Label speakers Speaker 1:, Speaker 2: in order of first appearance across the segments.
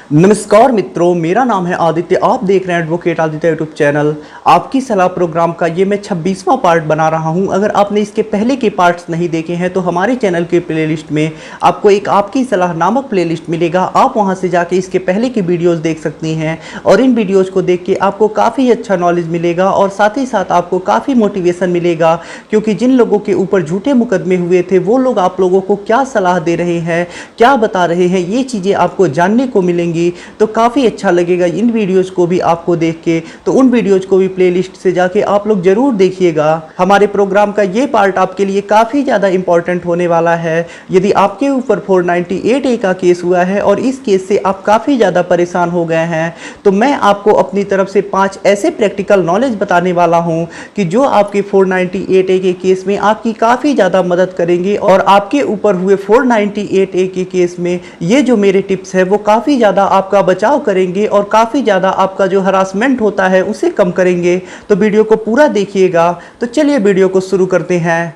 Speaker 1: नमस्कार मित्रों, मेरा नाम है आदित्य। आप देख रहे हैं एडवोकेट आदित्य यूट्यूब चैनल। आपकी सलाह प्रोग्राम का ये मैं 26वां पार्ट बना रहा हूं। अगर आपने इसके पहले के पार्ट्स नहीं देखे हैं तो हमारे चैनल के प्लेलिस्ट में आपको एक आपकी सलाह नामक प्लेलिस्ट मिलेगा। आप वहां से जाके इसके पहले की वीडियोज़ देख सकती हैं और इन वीडियोज़ को देख के आपको काफ़ी अच्छा नॉलेज मिलेगा और साथ ही साथ आपको काफ़ी मोटिवेशन मिलेगा, क्योंकि जिन लोगों के ऊपर झूठे मुकदमे हुए थे वो लोग आप लोगों को क्या सलाह दे रहे हैं, क्या बता रहे हैं, ये चीज़ें आपको जानने को मिलेंगी। तो काफ़ी अच्छा लगेगा इन वीडियोज़ को भी आपको देख के। तो उन वीडियोज़ को भी प्लेलिस्ट से जाके आप लोग ज़रूर देखिएगा। हमारे प्रोग्राम का ये पार्ट आपके लिए काफ़ी ज़्यादा इंपॉर्टेंट होने वाला है। यदि आपके ऊपर 498A का केस हुआ है और इस केस से आप काफ़ी ज़्यादा परेशान हो गए हैं, तो मैं आपको अपनी तरफ से 5 ऐसे प्रैक्टिकल नॉलेज बताने वाला हूँ कि जो आपके 498A के केस में आपकी काफ़ी ज़्यादा मदद करेंगे। और आपके ऊपर हुए 498A के केस में ये जो मेरे टिप्स है वो काफ़ी ज़्यादा आपका बचाव करेंगे और काफ़ी ज़्यादा आपका जो हरासमेंट होता है उसे कम करेंगे। तो वीडियो को पूरा देखिएगा। तो चलिए वीडियो को शुरू करते हैं।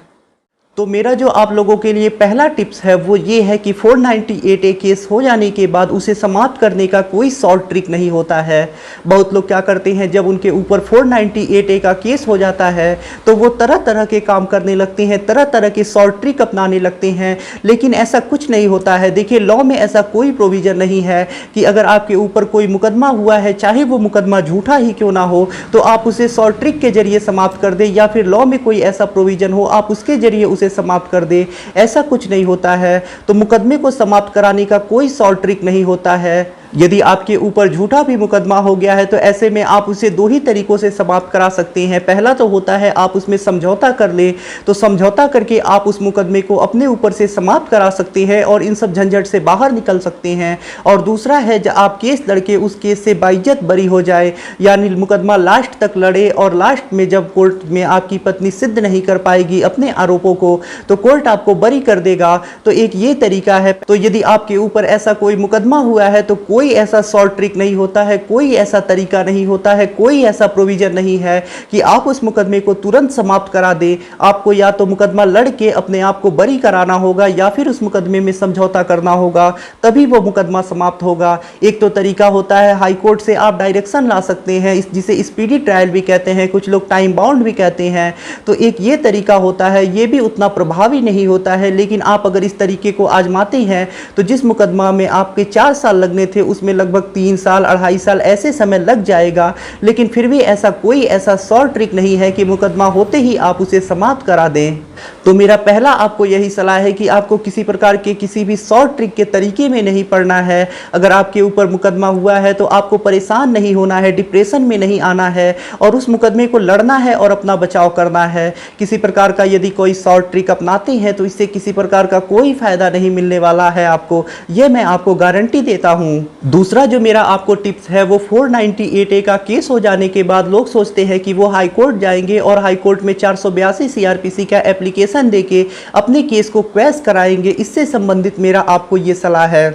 Speaker 1: तो मेरा जो आप लोगों के लिए पहला टिप्स है वो ये है कि 498A केस हो जाने के बाद उसे समाप्त करने का कोई शॉर्ट ट्रिक नहीं होता है। बहुत लोग क्या करते हैं, जब उनके ऊपर 498A का केस हो जाता है तो वो तरह तरह के काम करने लगते हैं, तरह तरह के शॉर्ट ट्रिक अपनाने लगते हैं। लेकिन ऐसा कुछ नहीं होता है। देखिए, लॉ में ऐसा कोई प्रोविज़न नहीं है कि अगर आपके ऊपर कोई मुकदमा हुआ है, चाहे वो मुकदमा झूठा ही क्यों ना हो, तो आप उसे शॉर्ट ट्रिक के जरिए समाप्त कर दें, या फिर लॉ में कोई ऐसा प्रोविज़न हो आप उसके जरिए उसे समाप्त कर दे। ऐसा कुछ नहीं होता है। तो मुकदमे को समाप्त कराने का कोई शॉर्ट ट्रिक नहीं होता है। यदि आपके ऊपर झूठा भी मुकदमा हो गया है तो ऐसे में आप उसे 2 ही तरीकों से समाप्त करा सकते हैं। पहला तो होता है आप उसमें समझौता कर ले, तो समझौता करके आप उस मुकदमे को अपने ऊपर से समाप्त करा सकते हैं और इन सब झंझट से बाहर निकल सकते हैं। और दूसरा है जब आप केस लड़के उस केस से बाइज्जत बरी हो जाए, यानी मुकदमा लास्ट तक लड़े और लास्ट में जब कोर्ट में आपकी पत्नी सिद्ध नहीं कर पाएगी अपने आरोपों को तो कोर्ट आपको बरी कर देगा। तो एक ये तरीका है। तो यदि आपके ऊपर ऐसा कोई मुकदमा हुआ है तो कोई ऐसा शॉर्ट ट्रिक नहीं होता है, कोई ऐसा तरीका नहीं होता है, कोई ऐसा प्रोविजन नहीं है कि आप उस मुकदमे को तुरंत समाप्त करा दे। आपको या तो मुकदमा लड़ के अपने आप को बरी कराना होगा या फिर उस मुकदमे में समझौता करना होगा, तभी वो मुकदमा समाप्त होगा। एक तो तरीका होता है हाई कोर्ट से आप डायरेक्शन ला सकते हैं, जिसे स्पीडी ट्रायल भी कहते हैं, कुछ लोग टाइम बाउंड भी कहते हैं। तो एक ये तरीका होता है, ये भी उतना प्रभावी नहीं होता है। लेकिन आप अगर इस तरीके को आजमाते हैं तो जिस मुकदमा में आपके 4 साल लगने थे उसमें लगभग 3 साल 2.5 साल ऐसे समय लग जाएगा। लेकिन फिर भी ऐसा कोई ऐसा शॉर्ट ट्रिक नहीं है कि मुकदमा होते ही आप उसे समाप्त करा दें। तो मेरा पहला आपको यही सलाह है कि आपको किसी प्रकार के किसी भी शॉर्ट ट्रिक के तरीके में नहीं पड़ना है। अगर आपके ऊपर मुकदमा हुआ है तो आपको परेशान नहीं होना है, डिप्रेशन में नहीं आना है और उस मुकदमे को लड़ना है और अपना बचाव करना है। किसी प्रकार का यदि कोई शॉर्ट ट्रिक अपनाते हैं तो इससे किसी प्रकार का कोई फायदा नहीं मिलने वाला है आपको, यह मैं आपको गारंटी देता हूं। दूसरा जो मेरा आपको टिप्स है वो 498A का केस हो जाने के बाद लोग सोचते हैं कि वो हाई कोर्ट जाएंगे और हाई कोर्ट में 482 CRPC का एप्लीकेशन देके अपने केस को क्वैश कराएंगे। इससे संबंधित मेरा आपको ये सलाह है।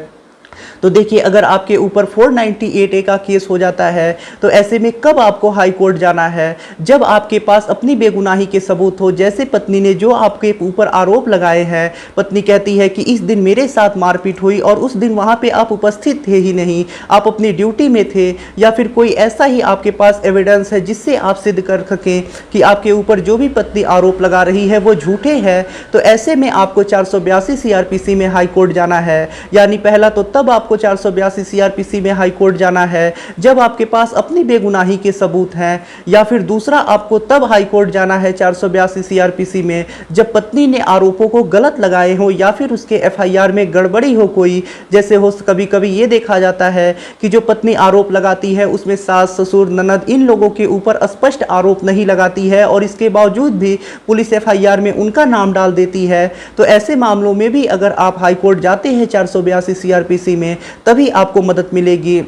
Speaker 1: तो देखिए, अगर आपके ऊपर 498A का केस हो जाता है तो ऐसे में कब आपको हाई कोर्ट जाना है? जब आपके पास अपनी बेगुनाही के सबूत हो। जैसे पत्नी ने जो आपके ऊपर आरोप लगाए हैं, पत्नी कहती है कि इस दिन मेरे साथ मारपीट हुई और उस दिन वहां पे आप उपस्थित थे ही नहीं, आप अपनी ड्यूटी में थे, या फिर कोई ऐसा ही आपके पास एविडेंस है जिससे आप सिद्ध कर सकें कि आपके ऊपर जो भी पत्नी आरोप लगा रही है वो झूठे हैं। तो ऐसे में आपको 482 CRPC में हाई कोर्ट जाना है। यानी पहला तो तब आपको 482 CRPC में हाई कोर्ट जाना है जब आपके पास अपनी बेगुनाही के सबूत हैं, या फिर दूसरा आपको तब हाई कोर्ट जाना है 482 CRPC में जब पत्नी ने आरोपों को गलत लगाए हो या फिर उसके FIR में गड़बड़ी हो कोई। जैसे हो कभी कभी ये देखा जाता है कि जो पत्नी आरोप लगाती है उसमें सास ससुर ननद इन लोगों के ऊपर स्पष्ट आरोप नहीं लगाती है और इसके बावजूद भी पुलिस FIR में उनका नाम डाल देती है। तो ऐसे मामलों में भी अगर आप हाई कोर्ट जाते हैं 482 CRPC में तभी आपको मदद मिलेगी।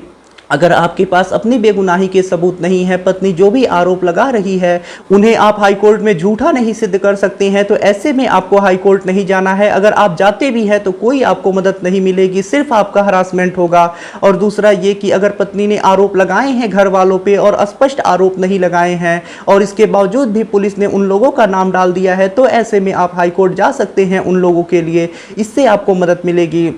Speaker 1: अगर आपके पास अपनी बेगुनाही के सबूत नहीं है, पत्नी जो भी आरोप लगा रही है उन्हें आप हाई कोर्ट में झूठा नहीं सिद्ध कर सकते हैं, तो ऐसे में आपको हाई कोर्ट नहीं जाना है। अगर आप जाते भी हैं तो कोई आपको मदद नहीं मिलेगी, सिर्फ आपका हरासमेंट होगा। और दूसरा ये कि अगर पत्नी ने आरोप लगाए हैं घर वालों पे और स्पष्ट आरोप नहीं लगाए हैं और इसके बावजूद भी पुलिस ने उन लोगों का नाम डाल दिया है, तो ऐसे में आप हाई कोर्ट जा सकते हैं उन लोगों के लिए, इससे आपको मदद मिलेगी।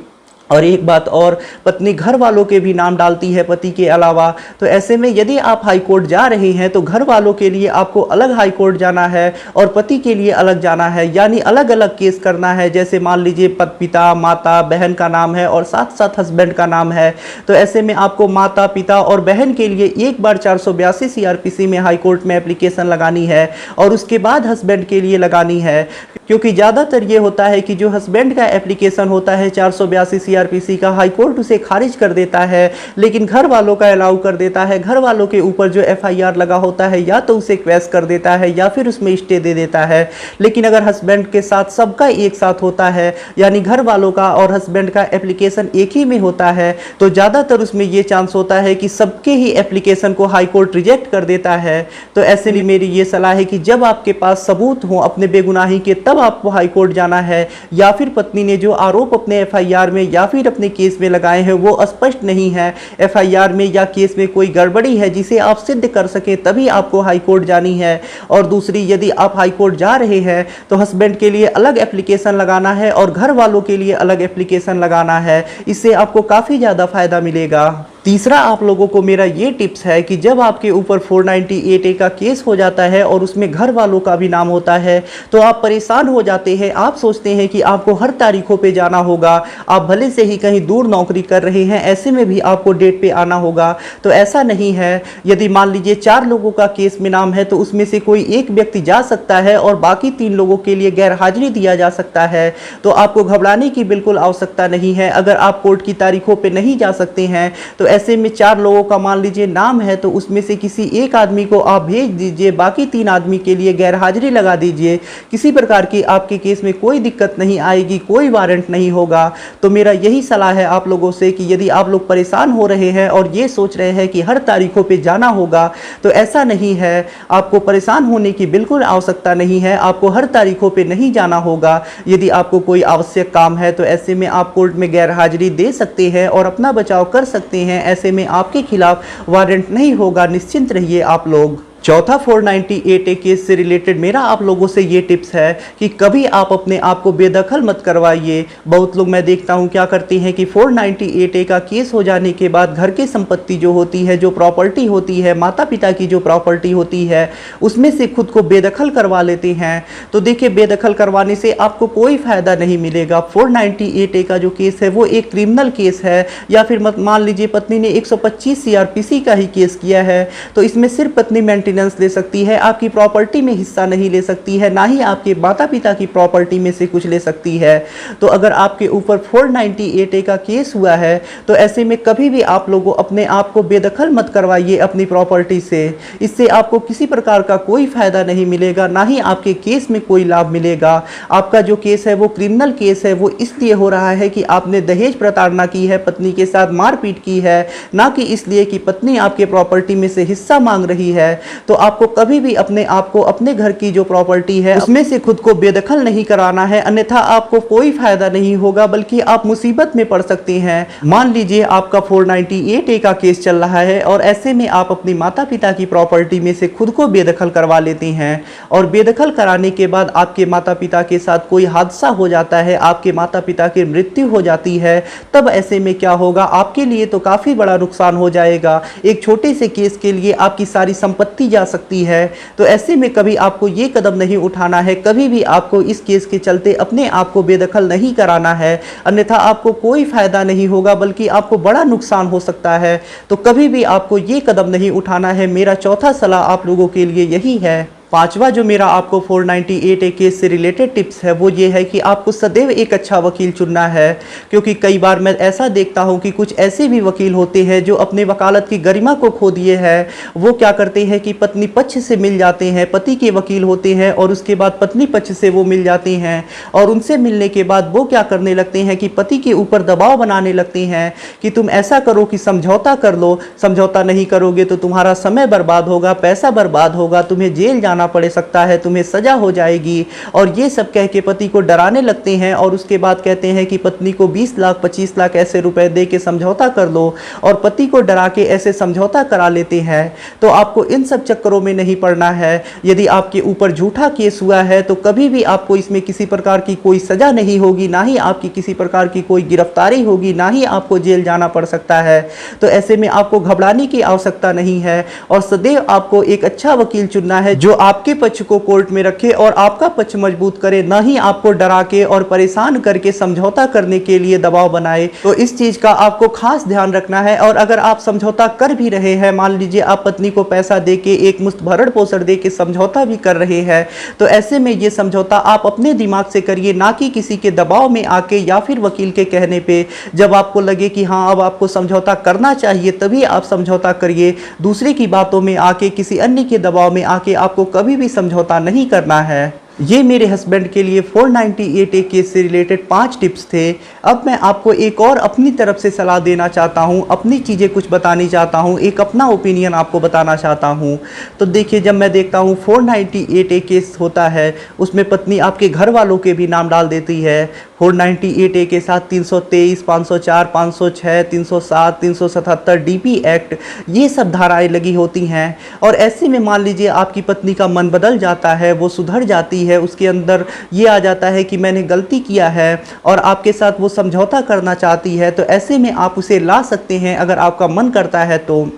Speaker 1: और एक बात और, पत्नी घर वालों के भी नाम डालती है पति के अलावा। तो ऐसे में यदि आप हाई कोर्ट जा रहे हैं तो घर वालों के लिए आपको अलग हाई कोर्ट जाना है और पति के लिए अलग जाना है, यानी अलग अलग केस करना है। जैसे मान लीजिए पिता माता बहन का नाम है और साथ साथ हस्बैंड का नाम है, तो ऐसे में आपको माता पिता और बहन के लिए एक बार 482 सीआरपीसी में हाई कोर्ट में एप्लीकेशन लगानी है और उसके बाद हस्बैंड के लिए लगानी है। क्योंकि ज़्यादातर ये होता है कि जो हस्बैंड का एप्लीकेशन होता है 482 सीआरपीसी का, हाई कोर्ट उसे खारिज कर देता है, लेकिन घर वालों का अलाउ कर देता है। घर वालों के ऊपर जो एफआईआर लगा होता है या तो उसे क्वैश कर देता है या फिर उसमें स्टे दे देता है। लेकिन अगर हस्बैंड के साथ सबका एक साथ होता है, यानी घर वालों का और हस्बैंड का एप्लीकेशन एक ही में होता है, तो ज़्यादातर उसमें ये चांस होता है कि सबके ही एप्लीकेशन को हाई कोर्ट रिजेक्ट कर देता है। तो ऐसे में मेरी ये सलाह है कि जब आपके पास सबूत हो अपने बेगुनाही के, तब आपको हाई कोर्ट जाना है। या फिर पत्नी ने जो आरोप अपने एफआईआर में या फिर अपने केस में लगाए हैं वो स्पष्ट नहीं है, एफआईआर में या केस में कोई गड़बड़ी है जिसे आप सिद्ध कर सके, तभी आपको हाई कोर्ट जानी है। और दूसरी, यदि आप हाई कोर्ट जा रहे हैं तो हस्बैंड के लिए अलग एप्लीकेशन लगाना है और घर वालों के लिए अलग एप्लीकेशन लगाना है। इससे आपको काफ़ी ज़्यादा फायदा मिलेगा। तीसरा, आप लोगों को मेरा ये टिप्स है कि जब आपके ऊपर 498A का केस हो जाता है और उसमें घर वालों का भी नाम होता है तो आप परेशान हो जाते हैं। आप सोचते हैं कि आपको हर तारीखों पे जाना होगा, आप भले से ही कहीं दूर नौकरी कर रहे हैं, ऐसे में भी आपको डेट पे आना होगा। तो ऐसा नहीं है। यदि मान लीजिए 4 लोगों का केस में नाम है तो उसमें से कोई एक व्यक्ति जा सकता है और बाकी 3 लोगों के लिए गैर हाजिरी दिया जा सकता है। तो आपको घबराने की बिल्कुल आवश्यकता नहीं है। अगर आप कोर्ट की तारीखों पर नहीं जा सकते हैं तो ऐसे में 4 लोगों का मान लीजिए नाम है तो उसमें से किसी एक आदमी को आप भेज दीजिए, बाकी 3 आदमी के लिए गैर हाजिरी लगा दीजिए। किसी प्रकार की आपके केस में कोई दिक्कत नहीं आएगी, कोई वारंट नहीं होगा। तो मेरा यही सलाह है आप लोगों से कि यदि आप लोग परेशान हो रहे हैं और ये सोच रहे हैं कि हर तारीखों पे जाना होगा, तो ऐसा नहीं है। आपको परेशान होने की बिल्कुल आवश्यकता नहीं है। आपको हर तारीखों पे नहीं जाना होगा। यदि आपको कोई आवश्यक काम है तो ऐसे में आप कोर्ट में गैर हाजिरी दे सकते हैं और अपना बचाव कर सकते हैं। ऐसे में आपके खिलाफ वारंट नहीं होगा, निश्चिंत रहिए आप लोग। चौथा, 498A केस से रिलेटेड मेरा आप लोगों से ये टिप्स है कि कभी आप अपने आप को बेदखल मत करवाइए। बहुत लोग मैं देखता हूँ क्या करते हैं कि 498A का केस हो जाने के बाद घर की संपत्ति जो होती है, जो प्रॉपर्टी होती है, माता पिता की जो प्रॉपर्टी होती है, उसमें से खुद को बेदखल करवा लेते हैं। तो देखिए, बेदखल करवाने से आपको कोई फ़ायदा नहीं मिलेगा। 498A का जो केस है वो एक क्रिमिनल केस है, या फिर मान लीजिए पत्नी ने 125 सीआरपीसी का ही केस किया है, तो इसमें सिर्फ पत्नी मेंटेनेंस ले सकती है, आपकी प्रॉपर्टी में हिस्सा नहीं ले सकती है, ना ही आपके माता पिता की प्रॉपर्टी में से कुछ ले सकती है। तो अगर आपके ऊपर 498A का केस हुआ है तो ऐसे में कभी भी आप लोगों अपने आप को बेदखल मत करवाइए अपनी प्रॉपर्टी से। इससे आपको किसी प्रकार का कोई फायदा नहीं मिलेगा, ना ही आपके केस में कोई लाभ मिलेगा। आपका जो केस है वो क्रिमिनल केस है, वो इसलिए हो रहा है कि आपने दहेज प्रताड़ना की है, पत्नी के साथ मारपीट की है, ना कि इसलिए कि पत्नी आपके प्रॉपर्टी में से हिस्सा मांग रही है। तो आपको कभी भी अपने आप को, अपने घर की जो प्रॉपर्टी है उसमें से खुद को बेदखल नहीं कराना है, अन्यथा आपको कोई फायदा नहीं होगा, बल्कि आप मुसीबत में पड़ सकते हैं। मान लीजिए आपका 498A का केस चल रहा है और ऐसे में आप अपनी माता पिता की प्रॉपर्टी में से खुद को बेदखल करवा लेते हैं और बेदखल कराने के बाद आपके माता पिता के साथ कोई हादसा हो जाता है, आपके माता पिता की मृत्यु हो जाती है, तब ऐसे में क्या होगा, आपके लिए तो काफ़ी बड़ा नुकसान हो जाएगा। एक छोटे से केस के लिए आपकी सारी संपत्ति जा सकती है। तो ऐसे में कभी आपको ये कदम नहीं उठाना है, कभी भी आपको इस केस के चलते अपने आप को बेदखल नहीं कराना है, अन्यथा आपको कोई फायदा नहीं होगा, बल्कि आपको बड़ा नुकसान हो सकता है। तो कभी भी आपको ये कदम नहीं उठाना है। मेरा चौथा सलाह आप लोगों के लिए यही है। पांचवा जो मेरा आपको 498A केस से रिलेटेड टिप्स है वो ये है कि आपको सदैव एक अच्छा वकील चुनना है, क्योंकि कई बार मैं ऐसा देखता हूँ कि कुछ ऐसे भी वकील होते हैं जो अपने वकालत की गरिमा को खो दिए हैं। वो क्या करते हैं कि पत्नी पक्ष से मिल जाते हैं, पति के वकील होते हैं, और उसके बाद पत्नी पक्ष से वो मिल जाते हैं, और उनसे मिलने के बाद वो क्या करने लगते हैं कि पति के ऊपर दबाव बनाने लगते हैं कि तुम ऐसा करो कि समझौता कर लो, समझौता नहीं करोगे तो तुम्हारा समय बर्बाद होगा, पैसा बर्बाद होगा, तुम्हें जेल जाना जाना पड़ सकता है, तुम्हें सजा हो जाएगी। और ये सब कह के पति को डराने लगते हैं और उसके बाद कहते हैं कि पत्नी को 20 लाख 25 लाख ऐसे रुपए दे के समझौता कर लो, और पति को डरा के ऐसे समझौता करा लेते हैं। तो आपको इन सब चक्करों में नहीं पड़ना है। यदि आपके ऊपर झूठा केस हुआ है तो कभी भी आपको इसमें किसी प्रकार की कोई सजा नहीं होगी, ना ही आपकी किसी प्रकार की कोई गिरफ्तारी होगी, ना ही आपको जेल जाना पड़ सकता है। तो ऐसे में आपको घबराने की आवश्यकता नहीं है और सदैव आपको एक अच्छा वकील चुनना है जो आपके पक्ष को कोर्ट में रखे और आपका पक्ष मजबूत करे, ना ही आपको डरा के और परेशान करके समझौता करने के लिए दबाव बनाए। तो इस चीज का आपको खास ध्यान रखना है। और अगर आप समझौता कर भी रहे हैं, मान लीजिए आप पत्नी को पैसा देके एक मुश्त भरण पोषण दे के समझौता भी कर रहे हैं, तो ऐसे में ये समझौता आप अपने दिमाग से करिए, ना कि किसी के दबाव में आके या फिर वकील के कहने पे। जब आपको लगे कि हाँ अब आपको समझौता करना चाहिए तभी आप समझौता करिए। दूसरे की बातों में आके, किसी अन्य के दबाव में आके आपको कभी भी समझौता नहीं करना है। ये मेरे हस्बैंड के लिए 498A केस से रिलेटेड 5 टिप्स थे। अब मैं आपको एक और अपनी तरफ से सलाह देना चाहता हूँ, अपनी चीज़ें कुछ बतानी चाहता हूँ, एक अपना ओपिनियन आपको बताना चाहता हूँ। तो देखिए, जब मैं देखता हूँ 498A केस होता है, उसमें पत्नी आपके घर वालों के भी नाम डाल देती है। 498A के साथ 323, 504, 506, 307, 377 DP एक्ट, ये सब धाराएं लगी होती हैं। और ऐसे में मान लीजिए आपकी पत्नी का मन बदल जाता है, वो सुधर जाती है, उसके अंदर ये आ जाता है कि मैंने गलती किया है और आपके साथ वो समझौता करना चाहती है, तो ऐसे में आप उसे ला सकते हैं अगर आपका मन करता है तो।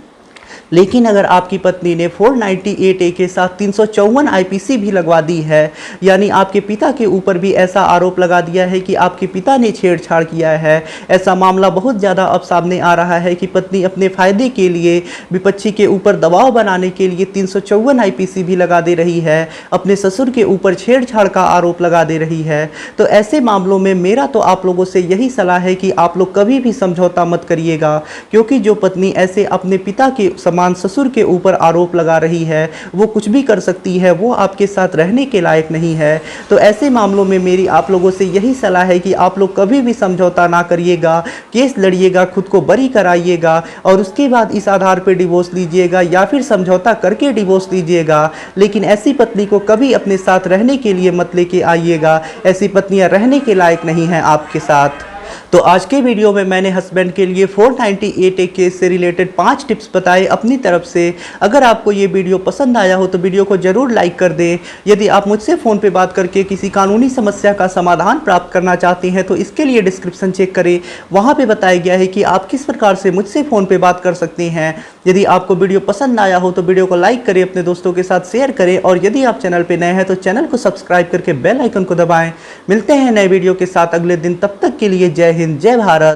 Speaker 1: लेकिन अगर आपकी पत्नी ने 498A के साथ 354 IPC भी लगवा दी है, यानी आपके पिता के ऊपर भी ऐसा आरोप लगा दिया है कि आपके पिता ने छेड़छाड़ किया है, ऐसा मामला बहुत ज़्यादा अब सामने आ रहा है कि पत्नी अपने फ़ायदे के लिए, विपक्षी के ऊपर दबाव बनाने के लिए 354 IPC भी लगा दे रही है, अपने ससुर के ऊपर छेड़छाड़ का आरोप लगा दे रही है। तो ऐसे मामलों में मेरा तो आप लोगों से यही सलाह है कि आप लोग कभी भी समझौता मत करिएगा, क्योंकि जो पत्नी ऐसे अपने पिता के ससुर के ऊपर आरोप लगा रही है, वो कुछ भी कर सकती है, वो आपके साथ रहने के लायक नहीं है। तो ऐसे मामलों में मेरी आप लोगों से यही सलाह है कि आप लोग कभी भी समझौता ना करिएगा, केस लड़िएगा, खुद को बरी कराइएगा और उसके बाद इस आधार पर डिवोर्स लीजिएगा या फिर समझौता करके डिवोर्स लीजिएगा। लेकिन ऐसी पत्नी को कभी अपने साथ रहने के लिए मत लेके आइएगा, ऐसी पत्नियां रहने के लायक नहीं हैं आपके साथ। तो आज के वीडियो में मैंने हस्बैंड के लिए 498A केस से रिलेटेड 5 टिप्स बताए अपनी तरफ से। अगर आपको ये वीडियो पसंद आया हो तो वीडियो को ज़रूर लाइक कर दें। यदि आप मुझसे फ़ोन पे बात करके किसी कानूनी समस्या का समाधान प्राप्त करना चाहते हैं तो इसके लिए डिस्क्रिप्शन चेक करें, वहाँ पे बताया गया है कि आप किस प्रकार से मुझसे फ़ोन पे बात कर सकते हैं। यदि आपको वीडियो पसंद आया हो तो वीडियो को लाइक करें, अपने दोस्तों के साथ शेयर करें और यदि आप चैनल पर नए हैं तो चैनल को सब्सक्राइब करके बेल आइकन को दबाएँ। मिलते हैं नए वीडियो के साथ अगले दिन, तब तक के लिए जय हिंद, जय भारत।